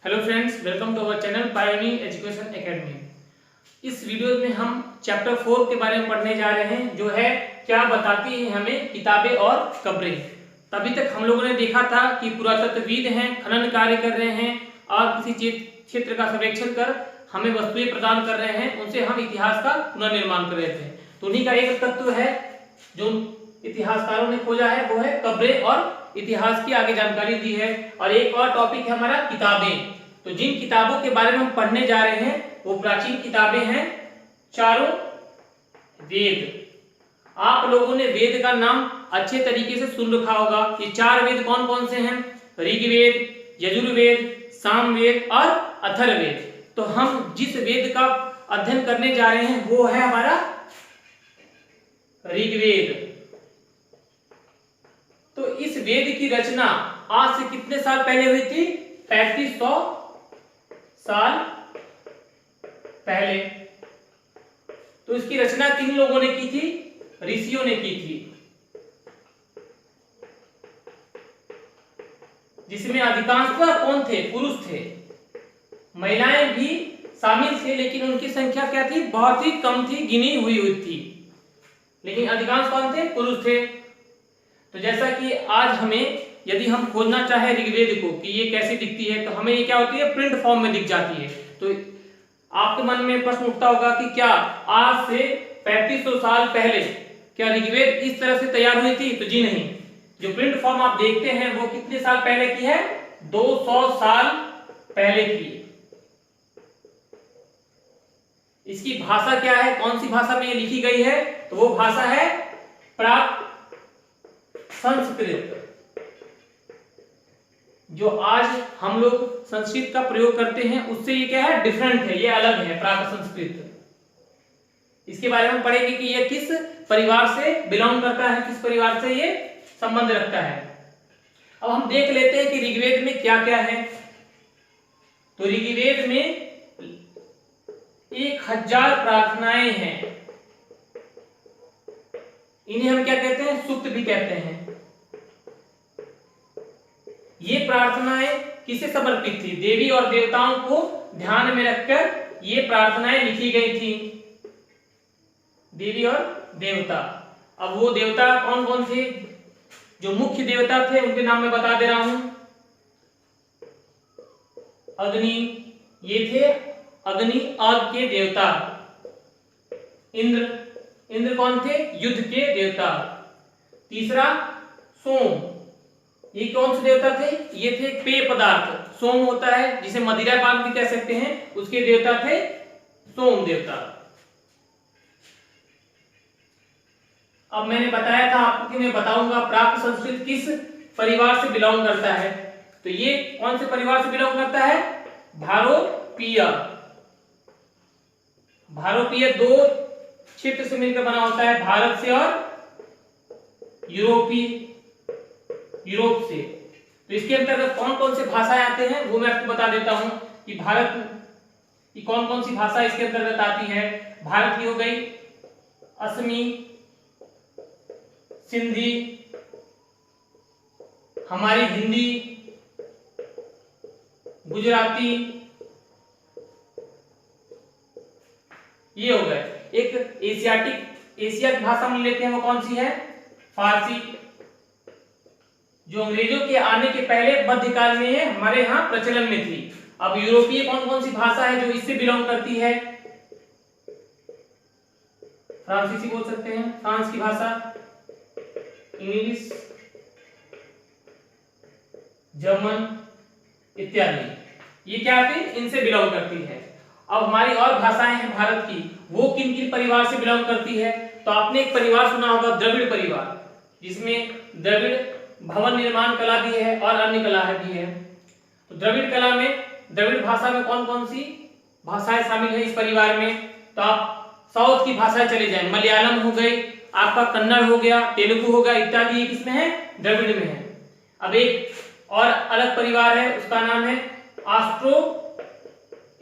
Hello friends, welcome to our channel Pioneer Education Academy. इस video में हम chapter 4 के बारे में पढ़ने जा रहे हैं, जो है क्या बताती है हमें किताबें और कब्रें। तभी तक हम लोगों ने देखा था कि पुरातत्वविद हैं, खनन कार्य कर रहे हैं और किसी क्षेत्र का सर्वेक्षण कर हमें वस्तुएं प्रदान कर रहे हैं, उनसे हम इतिहास का पुनर्निर्माण कर रहे थे। तो उन्हीं का एक तत्व है जो इतिहासकारों ने खोजा है, वो है कब्रें और इतिहास की आगे जानकारी दी है। और एक और टॉपिक है हमारा किताबें। तो जिन किताबों के बारे में हम पढ़ने जा रहे हैं वो प्राचीन किताबें हैं चारों वेद। आप लोगों ने वेद का नाम अच्छे तरीके से सुन रखा होगा। ये चार वेद कौन कौन से हैं? ऋग्वेद, यजुर्वेद, सामवेद और अथर्ववेद। तो हम जिस वेद का अध्ययन करने जा रहे हैं वो है हमारा ऋग्वेद। तो इस वेद की रचना आज से कितने साल पहले हुई थी? 3500 साल पहले। तो इसकी रचना किन लोगों ने की थी? ऋषियों ने की थी, जिसमें अधिकांशतः कौन थे? पुरुष थे। महिलाएं भी शामिल थे, लेकिन उनकी संख्या क्या थी? बहुत ही कम थी, गिनी हुई थी। लेकिन अधिकांश कौन थे? पुरुष थे। तो जैसा कि आज हमें यदि हम खोजना चाहे ऋग्वेद को कि ये कैसी दिखती है, तो हमें ये क्या होती है? प्रिंट फॉर्म में दिख जाती है। तो आपके मन में प्रश्न उठता होगा कि क्या आज से 3500 साल पहले क्या ऋग्वेद इस तरह से तैयार हुई थी? तो जी नहीं। जो प्रिंट फॉर्म आप देखते हैं वो कितने साल पहले की है? 200 साल पहले की। इसकी भाषा क्या है? कौन सी भाषा में ये लिखी गई है? तो वो भाषा है प्राक संस्कृत। जो आज हम लोग संस्कृत का प्रयोग करते हैं उससे ये क्या है? डिफरेंट है, ये अलग है प्राक संस्कृत। इसके बारे में पढ़ेंगे कि ये किस परिवार से बिलोंग करता है, किस परिवार से ये संबंध रखता है। अब हम देख लेते हैं कि ऋग्वेद में क्या क्या है। तो ऋग्वेद में 1000 प्रार्थनाएं हैं। इन्हें हम क्या कहते हैं? सूक्त भी कहते हैं। ये प्रार्थनाएं किसे समर्पित थी? देवी और देवताओं को ध्यान में रखकर ये प्रार्थनाएं लिखी गई थी। देवी और देवता। अब वो देवता कौन कौन थे? जो मुख्य देवता थे उनके नाम मैं बता दे रहा हूं। अग्नि, ये थे अग्नि, आग के देवता। इंद्र, इंद्र कौन थे? युद्ध के देवता। तीसरा सोम, ये कौन से देवता थे? ये थे पेय पदार्थ। सोम होता है जिसे मदिरा पान भी कह सकते हैं, उसके देवता थे सोम देवता। अब मैंने बताया था आपको कि मैं बताऊंगा प्राक संस्कृत किस परिवार से बिलोंग करता है। तो ये कौन से परिवार से बिलोंग करता है? भारोपीय। भारोपीय दो क्षेत्र से मिलकर बना होता है, भारत से और यूरोप से। तो इसके अंतर्गत कौन कौन से भाषाएं आते हैं वो मैं आपको बता देता हूं कि भारत की कौन कौन सी भाषा इसके अंतर्गत आती है। भारत की हो गई असमी, सिंधी, हमारी हिंदी, गुजराती, ये हो गए। एक एशिया की भाषा में लेते हैं, वो कौन सी है? फारसी, जो अंग्रेजों के आने के पहले मध्यकाल में हमारे यहाँ प्रचलन में थी। अब यूरोपीय कौन कौन सी भाषा है जो इससे बिलोंग करती है? फ्रांसीसी बोल सकते हैं, फ्रांस की भाषा, इंग्लिश, जर्मन इत्यादि। ये क्या आती है? इनसे बिलोंग करती है। अब हमारी और भाषाएं हैं भारत की, वो किन किन परिवार से बिलोंग करती है? तो आपने एक परिवार सुना होगा, द्रविड़ परिवार, जिसमें द्रविड़ भवन निर्माण कला भी है और अन्य कला भी है। तो द्रविड़ कला में, द्रविड़ भाषा में कौन कौन सी भाषाएं शामिल है इस परिवार में? तो आप साउथ की भाषाएं चले जाएं, मलयालम हो गई, आपका कन्नड़ हो गया, तेलुगु हो गया इत्यादि, ये किसमें है? द्रविड़ में है। अब एक और अलग परिवार है, उसका नाम है ऑस्ट्रो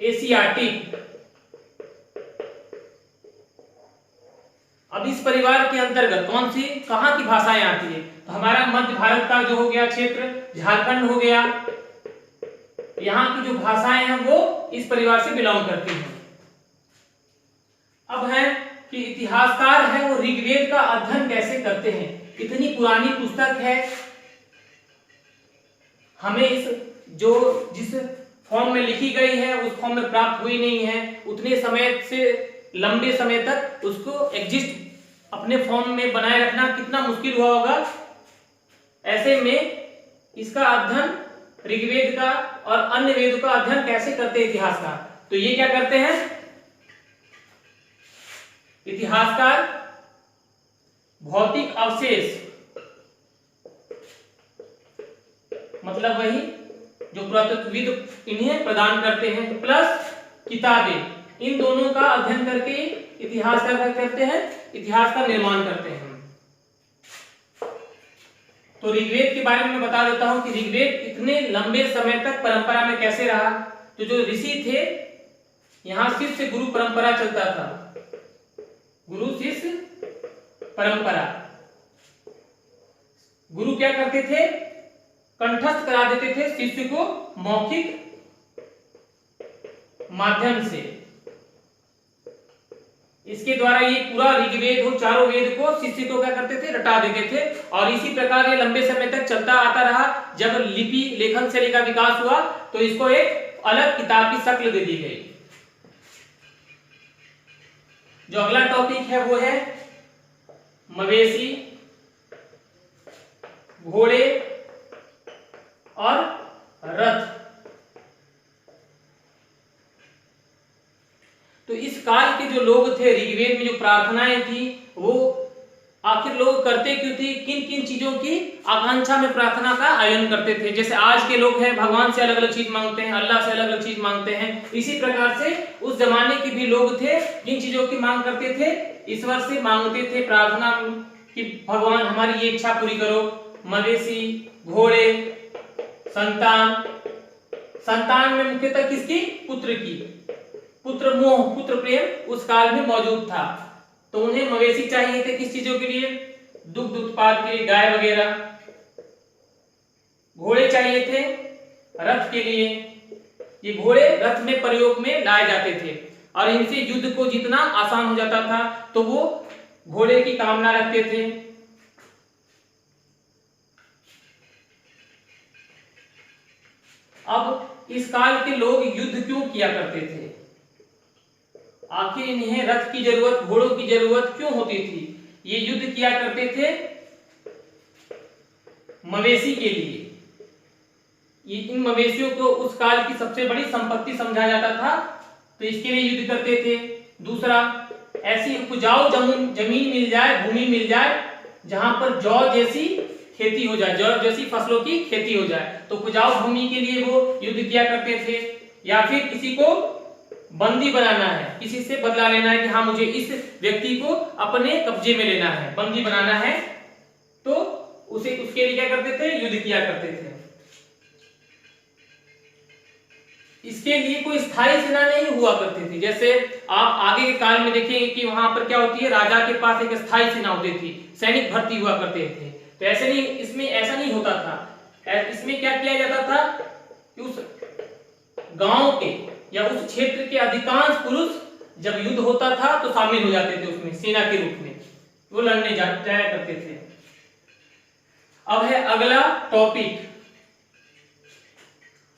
एशियाटिक। अब इस परिवार के अंतर्गत कौन सी, कहां की भाषाएं आती है? तो हमारा मध्य भारत का जो हो गया क्षेत्र, झारखंड हो गया, यहाँ की जो भाषाएं हैं वो इस परिवार से बिलोंग करती हैं। अब है कि इतिहासकार है वो ऋग्वेद का अध्ययन कैसे करते हैं। इतनी पुरानी पुस्तक है, हमें जिस फॉर्म में लिखी गई है उस फॉर्म में प्राप्त हुई नहीं है। उतने समय से लंबे समय तक उसको एग्जिस्ट अपने फॉर्म में बनाए रखना कितना मुश्किल हुआ होगा। ऐसे में इसका अध्ययन ऋग्वेद का और अन्य वेदों का अध्ययन कैसे करते हैं इतिहासकार। तो ये क्या करते हैं, इतिहासकार भौतिक अवशेष, मतलब वही जो पुरातत्वविद इन्हें प्रदान करते हैं, प्लस किताबें, इन दोनों का अध्ययन करके इतिहासकार क्या करते हैं, इतिहास का निर्माण करते हैं। तो ऋग्वेद के बारे में मैं बता देता हूं कि ऋग्वेद इतने लंबे समय तक परंपरा में कैसे रहा। तो जो ऋषि थे, यहां शिष्य गुरु परंपरा चलता था, गुरु शिष्य परंपरा। गुरु क्या करते थे, कंठस्थ करा देते थे शिष्य को मौखिक माध्यम से। इसके द्वारा ये पूरा ऋग्वेद हो, चारों वेद को शिष्य को क्या करते थे, रटा देते थे। और इसी प्रकार ये लंबे समय तक चलता आता रहा। जब लिपि लेखन शैली का विकास हुआ तो इसको एक अलग किताब की शक्ल दे दी गई। जो अगला टॉपिक है वो है मवेशी, घोड़े और रथ। तो इस काल के जो लोग थे, ऋग्वेद में जो प्रार्थनाएं थी वो आखिर लोग करते क्यों थी, किन किन चीजों की आकांक्षा में प्रार्थना का आयोजन करते थे। जैसे आज के लोग हैं भगवान से अलग अलग चीज मांगते हैं, अल्लाह से अलग अलग चीज मांगते हैं। इसी प्रकार से उस जमाने के भी लोग थे जिन चीजों की मांग करते थे, ईश्वर से मांगते थे प्रार्थना कि भगवान हमारी ये इच्छा पूरी करो। मवेशी, घोड़े, संतान, संतान में मुख्यतः किसकी, पुत्र की। पुत्र मोह, पुत्र प्रेम उस काल में मौजूद था। तो उन्हें मवेशी चाहिए थे किस चीजों के लिए, दुग्ध उत्पाद के लिए, गाय वगैरह। घोड़े चाहिए थे रथ के लिए, ये घोड़े रथ में प्रयोग में लाए जाते थे और इनसे युद्ध को जीतना आसान हो जाता था, तो वो घोड़े की कामना रखते थे। अब इस काल के लोग युद्ध क्यों किया करते थे, आखिर इन्हें रथ की जरूरत, घोड़ों की जरूरत क्यों होती थी। ये युद्ध किया करते थे मवेशी के लिए। ये इन मवेशियों को उस काल की सबसे बड़ी संपत्ति समझा जाता था, तो इसके लिए युद्ध करते थे। दूसरा, ऐसी उपजाऊ जमीन मिल जाए, भूमि मिल जाए जहां पर जौ जैसी खेती हो जाए, जौ जैसी फसलों की खेती हो जाए, तो उपजाऊ भूमि के लिए वो युद्ध किया करते थे। या फिर किसी को बंदी बनाना है, किसी से बदला लेना है कि हाँ मुझे इस व्यक्ति को अपने कब्जे में लेना है, बंदी बनाना है, तो उसके लिए क्या करते थे, युद्ध किया करते थे। इसके लिए कोई स्थायी सेना नहीं हुआ करती थी। जैसे आप आगे के काल में देखेंगे कि वहां पर क्या होती है, राजा के पास एक स्थायी सेना होती थी, सैनिक भर्ती हुआ करते थे। तो ऐसे नहीं, इसमें ऐसा नहीं होता था। इसमें क्या किया जाता था कि उस गांव के या उस क्षेत्र के अधिकांश पुरुष जब युद्ध होता था तो शामिल हो जाते थे उसमें, सेना के रूप में वो लड़ने जाया करते थे। अब है अगला टॉपिक,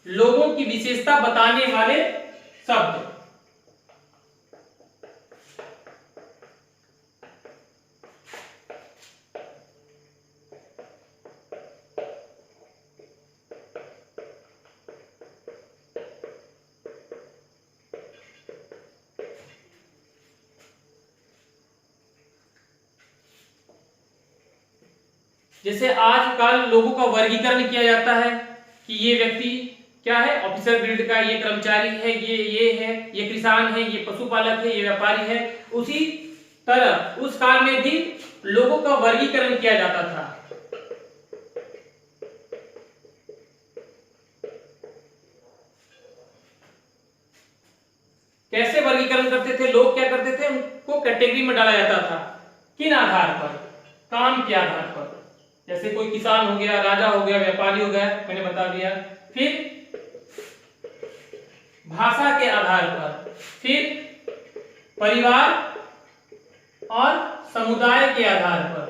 लोगों की विशेषता बताने वाले शब्द। जैसे आजकल लोगों का वर्गीकरण किया जाता है कि ये व्यक्ति क्या है, ऑफिसर ग्रेड का, ये कर्मचारी है, ये है, ये किसान है, ये पशुपालक है, ये व्यापारी है। उसी तरह उस काल में भी लोगों का वर्गीकरण किया जाता था। कैसे वर्गीकरण करते थे लोग, क्या करते थे, उनको कैटेगरी में डाला जाता था। किन आधार पर, काम के आधार पर। जैसे कोई किसान हो गया, राजा हो गया, व्यापारी हो गया, मैंने बता दिया। फिर भाषा के आधार पर, फिर परिवार और समुदाय के आधार पर,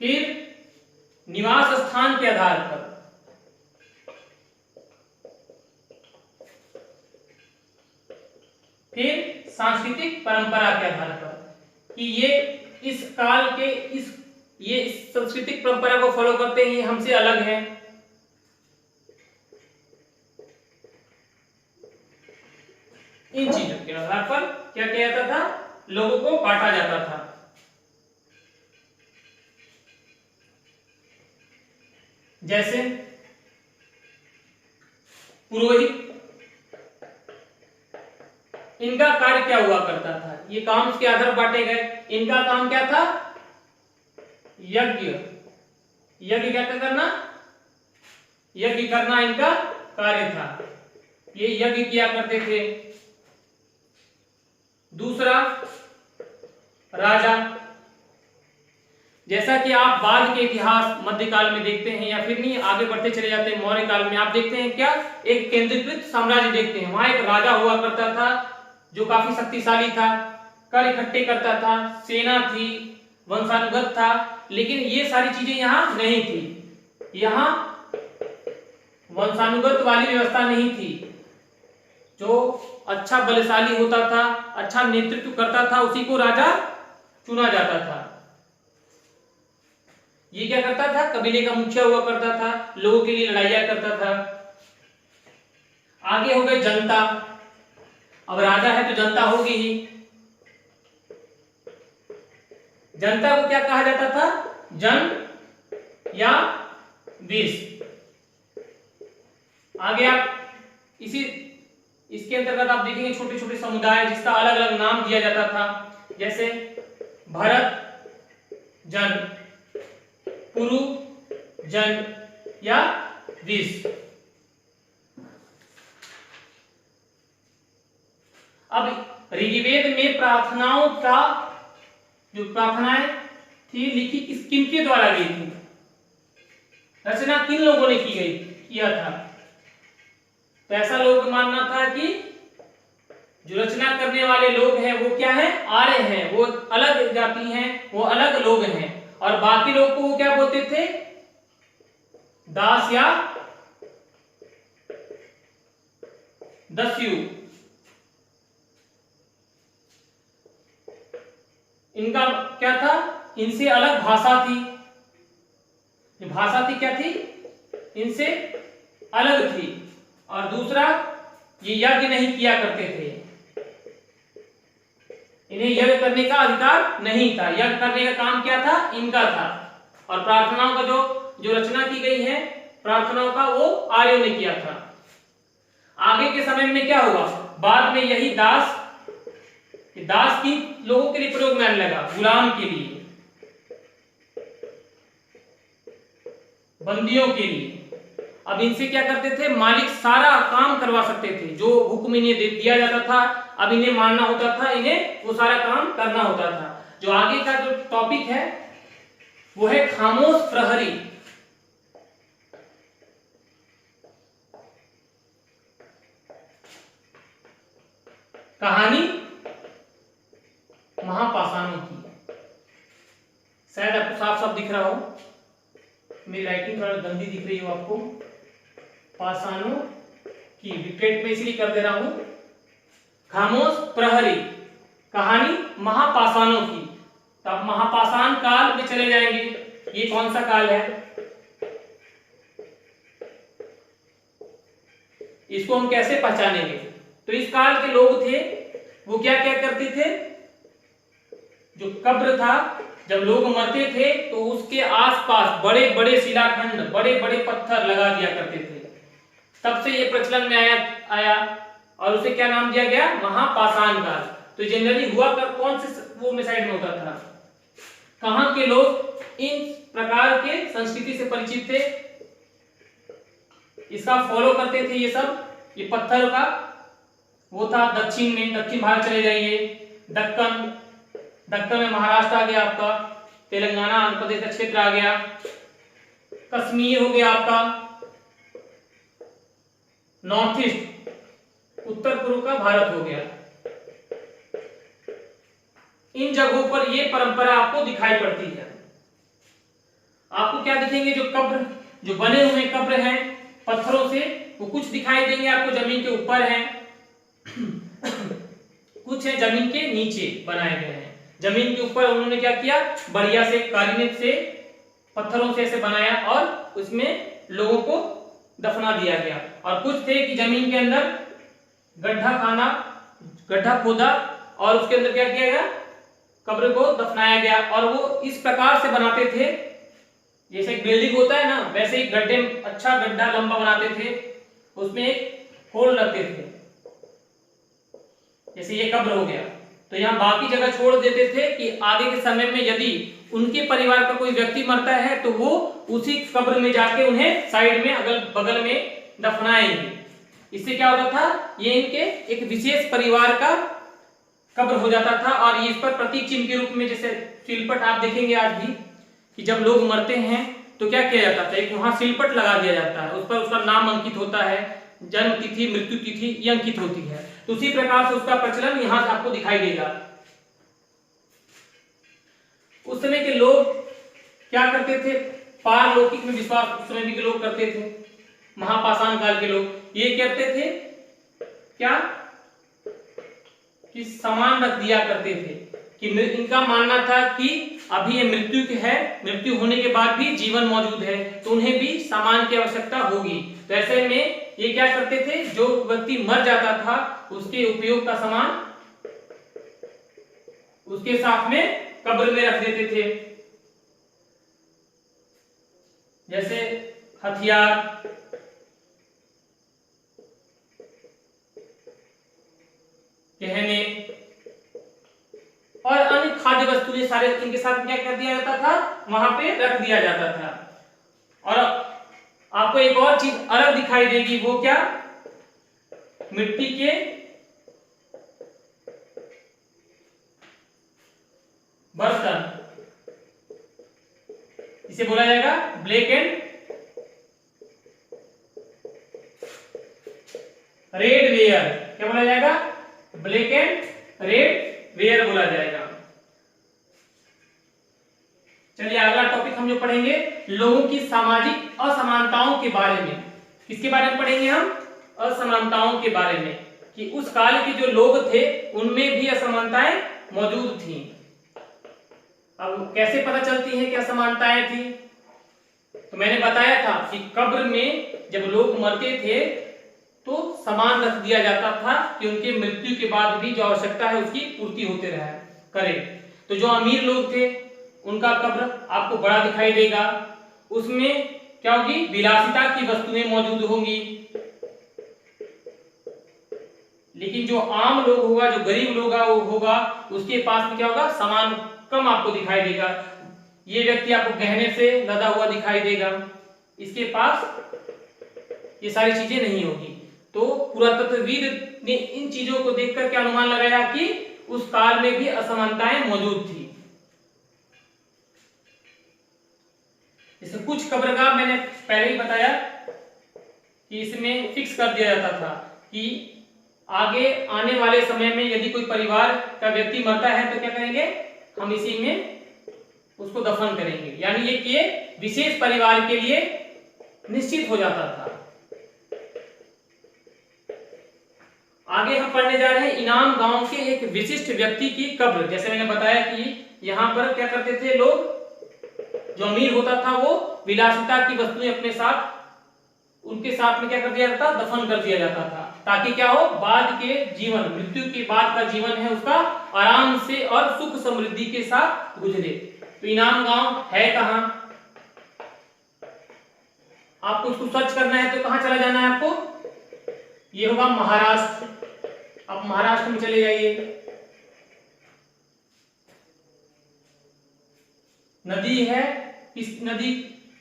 फिर निवास स्थान के आधार पर, फिर सांस्कृतिक परंपरा के आधार पर कि ये इस काल के ये इस सांस्कृतिक परंपरा को फॉलो करते हैं, ये हमसे अलग है। इन चीजों के आधार पर क्या किया जाता था, लोगों को बांटा जाता था। जैसे पुरोहित, इनका कार्य क्या हुआ करता था, ये काम के आधार बांटे गए। इनका काम क्या था, यज्ञ क्या करना, यज्ञ करना इनका कार्य था, ये यज्ञ किया करते थे। दूसरा राजा, जैसा कि आप बाद के इतिहास मध्यकाल में देखते हैं या फिर नहीं आगे बढ़ते चले जाते हैं, मौर्य काल में आप देखते हैं क्या, एक केंद्रीकृत साम्राज्य देखते हैं। वहां एक राजा हुआ करता था जो काफी शक्तिशाली था, कर इकट्ठे करता था, सेना थी, वंशानुगत था। लेकिन ये सारी चीजें यहाँ नहीं थी, यहाँ वंशानुगत वाली व्यवस्था नहीं थी। जो अच्छा बलशाली होता था, अच्छा नेतृत्व करता था, उसी को राजा चुना जाता था। ये क्या करता था, कबीले का मुखिया हुआ करता था, लोगों के लिए लड़ाइयां करता था। आगे हो गए जनता। अब राजा है तो जनता होगी ही। जनता को क्या कहा जाता था, जन या विष। आगे आप इसके अंतर्गत आप देखेंगे छोटे छोटे समुदाय जिसका अलग अलग नाम दिया जाता था, जैसे भरत जन, पुरु जन या विष। अब ऋग्वेद में प्रार्थनाओं का जो प्रार्थनाएं थी लिखी किनके द्वारा गई थी, रचना किन लोगों ने किया था। तो ऐसा लोग मानना था कि जो रचना करने वाले लोग हैं वो क्या है, आर्य हैं, वो अलग जाति हैं, वो अलग लोग हैं। और बाकी लोग को वो क्या बोलते थे, दास या दस्यु। इनका क्या था, इनसे अलग भाषा थी। ये भाषा थी क्या थी, इनसे अलग थी। और दूसरा, ये यज्ञ नहीं किया करते थे, इन्हें यज्ञ करने का अधिकार नहीं था। यज्ञ करने का काम क्या था, इनका था। और प्रार्थनाओं का जो रचना की गई है प्रार्थनाओं का, वो आर्यों ने किया था। आगे के समय में क्या हुआ, बाद में यही दास की लोगों के लिए प्रयोग में आने लगा, गुलाम के लिए, बंदियों के लिए। अब इनसे क्या करते थे, मालिक सारा काम करवा सकते थे, जो हुक्म इन्हें दिया जाता था, अब इन्हें मानना होता था, इन्हें वो सारा काम करना होता था। जो आगे का जो टॉपिक है वो है खामोश प्रहरी। कहानी महापाषाणों की। शायद आपको साफ साफ दिख रहा हो, मेरी राइटिंग थोड़ा गंदी दिख रही हो आपको। पाषाणों की डिक्टेट में इसलिए कर दे रहा हूं, खामोश प्रहरी, कहानी महापाषाणों की। तो आप महापाषाण काल में चले जाएंगे। ये कौन सा काल है, इसको हम कैसे पहचानेंगे। तो इस काल के लोग थे वो क्या क्या करते थे, जो कब्र था, जब लोग मरते थे तो उसके आसपास बड़े बड़े शिलाखंड, बड़े बड़े पत्थर लगा दिया करते थे। तब से ये प्रचलन में आया और उसे क्या नाम दिया गया, महापाषाण काल। तो जनरली हुआ कर कौन से वो में साइड में होता था, कहां के लोग इन प्रकार के संस्कृति से परिचित थे, इसका फॉलो करते थे। ये सब ये पत्थर का वो था दक्षिण में, दक्षिण भारत चले जाइए, दक्कन में महाराष्ट्र आ गया आपका, तेलंगाना आंध्र प्रदेश का क्षेत्र आ गया, कश्मीर हो गया आपका, नॉर्थ ईस्ट उत्तर पूर्व का भारत हो गया। इन जगहों पर यह परंपरा आपको दिखाई पड़ती है। आपको क्या दिखेंगे, जो कब्र, जो बने हुए कब्र हैं पत्थरों से, वो कुछ दिखाई देंगे आपको जमीन के ऊपर हैं, कुछ है जमीन के नीचे बनाए गए हैं। जमीन के ऊपर उन्होंने क्या किया, बढ़िया से कालीनित से पत्थरों से ऐसे बनाया और उसमें लोगों को दफना दिया गया। और कुछ थे कि जमीन के अंदर गड्ढा खोदा और उसके अंदर क्या किया गया, कब्र को दफनाया गया। और वो इस प्रकार से बनाते थे, जैसे एक बिल्डिंग होता है ना, वैसे ही अच्छा गड्ढा लंबा बनाते थे, उसमें एक होल रखते थे। जैसे ये कब्र हो गया, तो यहाँ बाकी जगह छोड़ देते थे कि आगे के समय में यदि उनके परिवार का कोई व्यक्ति मरता है तो वो उसी कब्र में जाके उन्हें साइड में अगल बगल में दफनाएंगे। इससे क्या होता था, ये इनके एक विशेष परिवार का कब्र हो जाता था। और इस पर प्रतीक चिन्ह के रूप में, जैसे सिलपट आप देखेंगे आज भी कि जब लोग मरते हैं तो क्या किया जाता था, एक वहां सिलपट लगा दिया जाता है, उस पर उसका नाम अंकित होता है, जन्म तिथि मृत्यु तिथि ये अंकित होती है। तो उसी प्रकार से उसका प्रचलन यहां से आपको दिखाई देगा। उस समय के लोग क्या करते थे, पारलौकिक में विश्वास उस समय भी के लोग करते थे। महापाषाण काल के लोग ये करते थे क्या कि सामान रख दिया करते थे, कि इनका मानना था कि अभी ये मृत्यु के है, मृत्यु होने के बाद भी जीवन मौजूद है, तो उन्हें भी सामान की आवश्यकता होगी। तो ऐसे में ये क्या करते थे, जो व्यक्ति मर जाता था उसके उपयोग का सामान उसके साथ में कब्र में रख देते थे। जैसे हथियार, गहने और अन्य खाद्य वस्तुएं सारे इनके साथ क्या कर दिया जाता था, वहां पे रख दिया जाता था। और आपको एक और चीज अलग दिखाई देगी, वो क्या, मिट्टी के बर्तन, इसे बोला जाएगा ब्लैक एंड रेड वेयर। क्या बोला जाएगा, ब्लैक एंड रेड वेयर बोला जाएगा। चलिए अगला टॉपिक हम जो पढ़ेंगे, लोगों की सामाजिक असमानताओं के बारे में। किसके बारे में पढ़ेंगे हम, असमानताओं के बारे में, कि उस काल के जो लोग थे उनमें भी असमानताएं मौजूद थी। अब कैसे पता चलती है कि असमानताएं थी, तो मैंने बताया था कि कब्र में जब लोग मरते थे तो सामान रख दिया जाता था कि उनके मृत्यु के बाद भी जो आवश्यकता है उसकी पूर्ति होते रहे करे। तो जो अमीर लोग थे उनका कब्र आपको बड़ा दिखाई देगा, उसमें क्या होगी, विलासिता की वस्तुएं मौजूद होंगी। लेकिन जो आम लोग होगा, जो गरीब लोग होगा, उसके पास में क्या होगा, सामान कम आपको दिखाई देगा। ये व्यक्ति आपको गहने से लदा हुआ दिखाई देगा, इसके पास ये सारी चीजें नहीं होगी। तो पुरातत्वविद ने इन चीजों को देखकर क्या अनुमान लगाया कि उस काल में भी असमानताएं मौजूद थी। जैसे कुछ कब्रगाह मैंने पहले ही बताया कि इसमें फिक्स कर दिया जाता था कि आगे आने वाले समय में यदि कोई परिवार का व्यक्ति मरता है तो क्या करेंगे, हम इसी में उसको दफन करेंगे। यानी ये विशेष परिवार के लिए निश्चित हो जाता था। आगे हम पढ़ने जा रहे हैं इनाम गांव के एक विशिष्ट व्यक्ति की कब्र। जैसे मैंने बताया कि यहाँ पर क्या करते थे लोग, जो अमीर होता था वो विलासिता की वस्तुएं अपने साथ, उनके साथ में क्या कर दिया जाता, दफन कर दिया जाता था, ताकि क्या हो, बाद के जीवन, मृत्यु के बाद का जीवन है उसका आराम से और सुख समृद्धि के साथ गुजरे। तो इनाम गांव है कहां, आपको उसको सर्च करना है तो कहां चला जाना है आपको, ये होगा महाराष्ट्र। आप महाराष्ट्र में चले जाइए, नदी है, इस नदी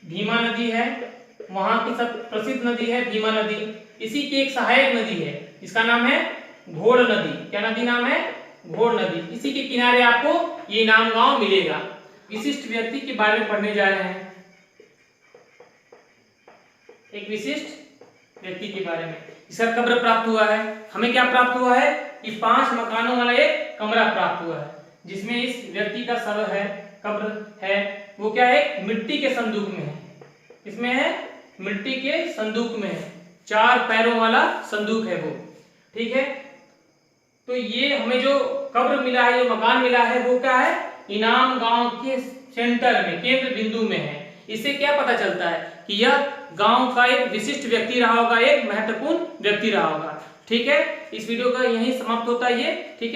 भीमा नदी है, वहां की सब प्रसिद्ध नदी है भीमा नदी। इसी की एक सहायक नदी है, इसका नाम है घोड़ नदी। क्या नदी नाम है, घोड़ नदी। इसी के किनारे आपको ये इनाम गांव मिलेगा। विशिष्ट व्यक्ति के बारे में पढ़ने जा रहे हैं, एक विशिष्ट व्यक्ति के बारे में। इसका कब्र प्राप्त हुआ है। हमें क्या प्राप्त हुआ है कि 5 मकानों वाला एक कमरा प्राप्त हुआ है, जिसमें इस व्यक्ति का शव है, कब्र है, वो क्या है, मिट्टी के संदूक में है। इसमें है मिट्टी के संदूक में है, 4 पैरों वाला संदूक है वो, ठीक है। तो ये हमें जो कब्र मिला है, जो मकान मिला है, वो क्या है, इनाम गांव के सेंटर में, केंद्र बिंदु में है। इससे क्या पता चलता है कि यह गांव का एक विशिष्ट व्यक्ति रहा होगा, एक महत्वपूर्ण व्यक्ति रहा होगा, ठीक है। इस वीडियो का यहीं समाप्त होता है ये, ठीक है।